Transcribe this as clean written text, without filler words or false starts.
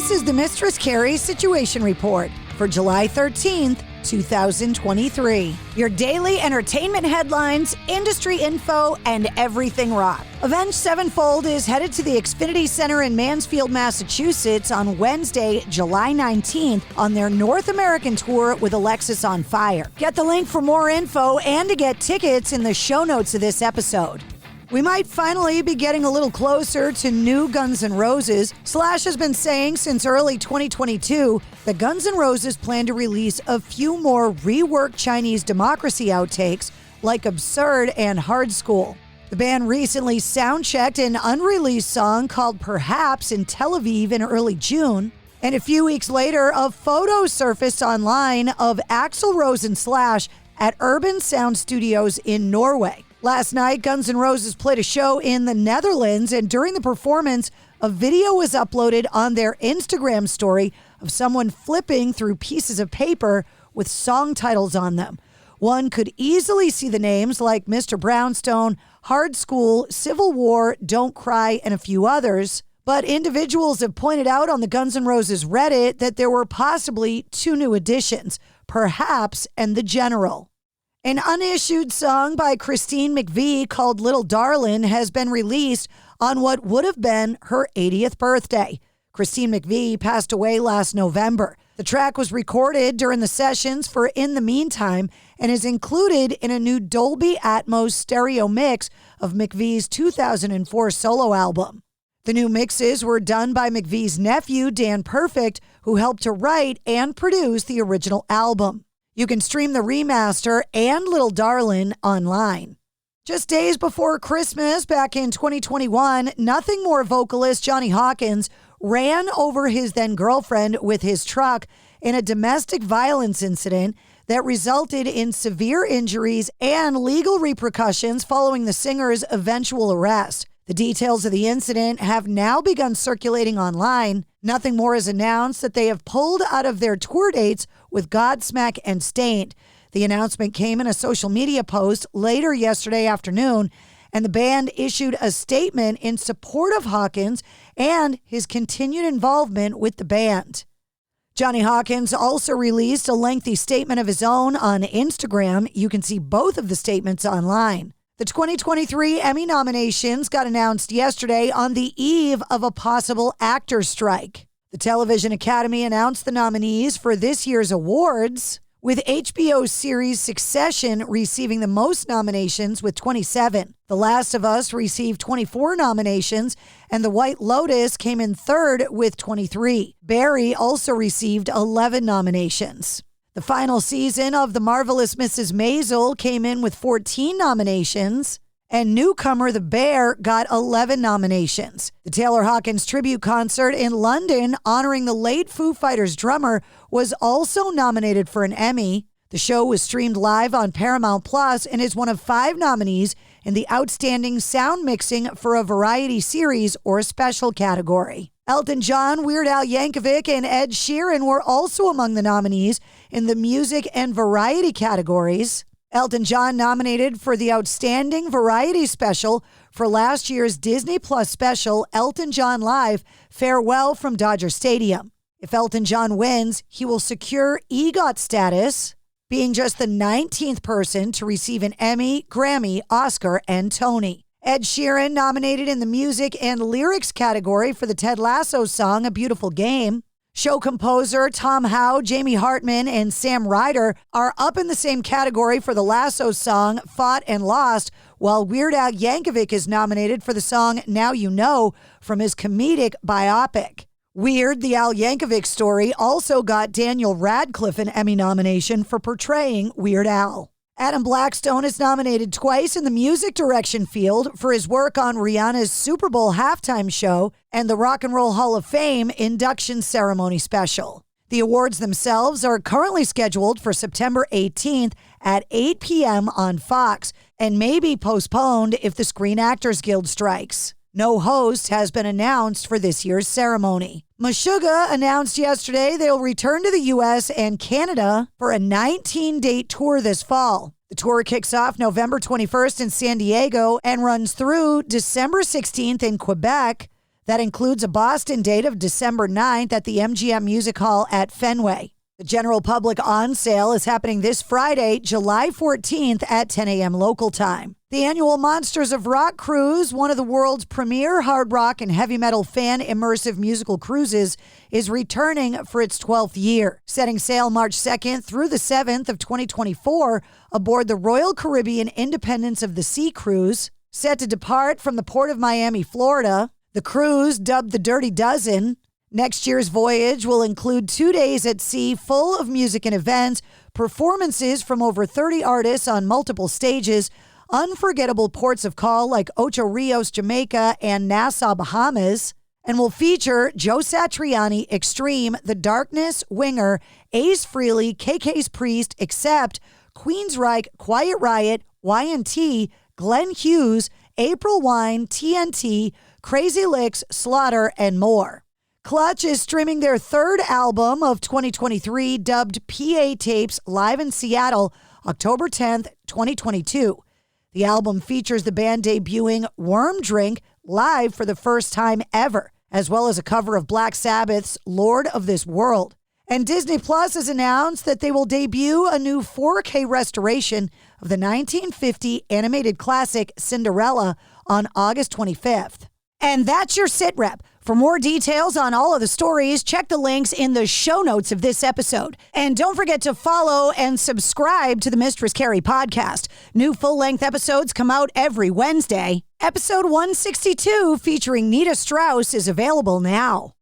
This is the Mistress Carrie Situation Report for July 13th, 2023. Your daily entertainment headlines, industry info, and everything rock. Avenged Sevenfold is headed to the Xfinity Center in Mansfield, Massachusetts on Wednesday, July 19th on their North American tour with Alexis on Fire. Get the link for more info and to get tickets in the show notes of this episode. We might finally be getting a little closer to new Guns N' Roses. Slash has been saying since early 2022 that Guns N' Roses plan to release a few more reworked Chinese democracy outtakes like Absurd and Hard School. The band recently sound-checked an unreleased song called Perhaps in Tel Aviv in early June. And a few weeks later, a photo surfaced online of Axl Rose and Slash at Urban Sound Studios in Norway. Last night, Guns N' Roses played a show in the Netherlands, and during the performance, a video was uploaded on their Instagram story of someone flipping through pieces of paper with song titles on them. One could easily see the names like Mr. Brownstone, Hard School, Civil War, Don't Cry, and a few others. But individuals have pointed out on the Guns N' Roses Reddit that there were possibly two new additions, Perhaps and The General. An unissued song by Christine McVie called Little Darlin' has been released on what would have been her 80th birthday. Christine McVie passed away last November. The track was recorded during the sessions for In the Meantime and is included in a new Dolby Atmos stereo mix of McVie's 2004 solo album. The new mixes were done by McVie's nephew, Dan Perfect, who helped to write and produce the original album. You can stream the remaster and Little Darlin' online. Just days before Christmas back in 2021, Nothing More vocalist Johnny Hawkins ran over his then-girlfriend with his truck in a domestic violence incident that resulted in severe injuries and legal repercussions following the singer's eventual arrest. The details of the incident have now begun circulating online. Nothing More has announced that they have pulled out of their tour dates with Godsmack and Stained. The announcement came in a social media post later yesterday afternoon, and the band issued a statement in support of Hawkins and his continued involvement with the band. Johnny Hawkins also released a lengthy statement of his own on Instagram. You can see both of the statements online. The 2023 Emmy nominations got announced yesterday on the eve of a possible actors' strike. The Television Academy announced the nominees for this year's awards, with HBO series Succession receiving the most nominations with 27. The Last of Us received 24 nominations, and The White Lotus came in third with 23. Barry also received 11 nominations. The final season of The Marvelous Mrs. Maisel came in with 14 nominations, and newcomer The Bear got 11 nominations. The Taylor Hawkins tribute concert in London honoring the late Foo Fighters drummer was also nominated for an Emmy. The show was streamed live on Paramount Plus and is one of 5 nominees in the Outstanding Sound Mixing for a Variety Series or Special category. Elton John, Weird Al Yankovic, and Ed Sheeran were also among the nominees in the Music and Variety categories. Elton John nominated for the Outstanding Variety Special for last year's Disney Plus special, Elton John Live, Farewell from Dodger Stadium. If Elton John wins, he will secure EGOT status, being just the 19th person to receive an Emmy, Grammy, Oscar, and Tony. Ed Sheeran nominated in the Music and Lyrics category for the Ted Lasso song, A Beautiful Game. Show composer Tom Howe, Jamie Hartman, and Sam Ryder are up in the same category for the Lasso song, Fought and Lost, while Weird Al Yankovic is nominated for the song Now You Know from his comedic biopic. Weird, the Al Yankovic story, also got Daniel Radcliffe an Emmy nomination for portraying Weird Al. Adam Blackstone is nominated twice in the music direction field for his work on Rihanna's Super Bowl halftime show and the Rock and Roll Hall of Fame induction ceremony special. The awards themselves are currently scheduled for September 18th at 8 p.m. on Fox and may be postponed if the Screen Actors Guild strikes. No host has been announced for this year's ceremony. Meshuggah announced yesterday they'll return to the U.S. and Canada for a 19-date tour this fall. The tour kicks off November 21st in San Diego and runs through December 16th in Quebec. That includes a Boston date of December 9th at the MGM Music Hall at Fenway. The general public on sale is happening this Friday, July 14th at 10 a.m. local time. The annual Monsters of Rock cruise, one of the world's premier hard rock and heavy metal fan immersive musical cruises, is returning for its 12th year. Setting sail March 2nd through the 7th of 2024 aboard the Royal Caribbean Independence of the Sea cruise, set to depart from the port of Miami, Florida. The cruise, dubbed the Dirty Dozen, next year's voyage will include 2 days at sea full of music and events, performances from over 30 artists on multiple stages, unforgettable ports of call like Ocho Rios, Jamaica, and Nassau, Bahamas, and will feature Joe Satriani, Extreme, The Darkness, Winger, Ace Frehley, KK's Priest, Accept, Queensryche, Quiet Riot, Y&T, Glenn Hughes, April Wine, TNT, Crazy Licks, Slaughter, and more. Clutch is streaming their third album of 2023, dubbed PA Tapes, live in Seattle, October 10th, 2022. The album features the band debuting Worm Drink live for the first time ever, as well as a cover of Black Sabbath's Lord of This World. And Disney Plus has announced that they will debut a new 4K restoration of the 1950 animated classic Cinderella on August 25th. And that's your sit rep. For more details on all of the stories, check the links in the show notes of this episode. And don't forget to follow and subscribe to the Mistress Carrie Podcast. New full-length episodes come out every Wednesday. Episode 162 featuring Nita Strauss is available now.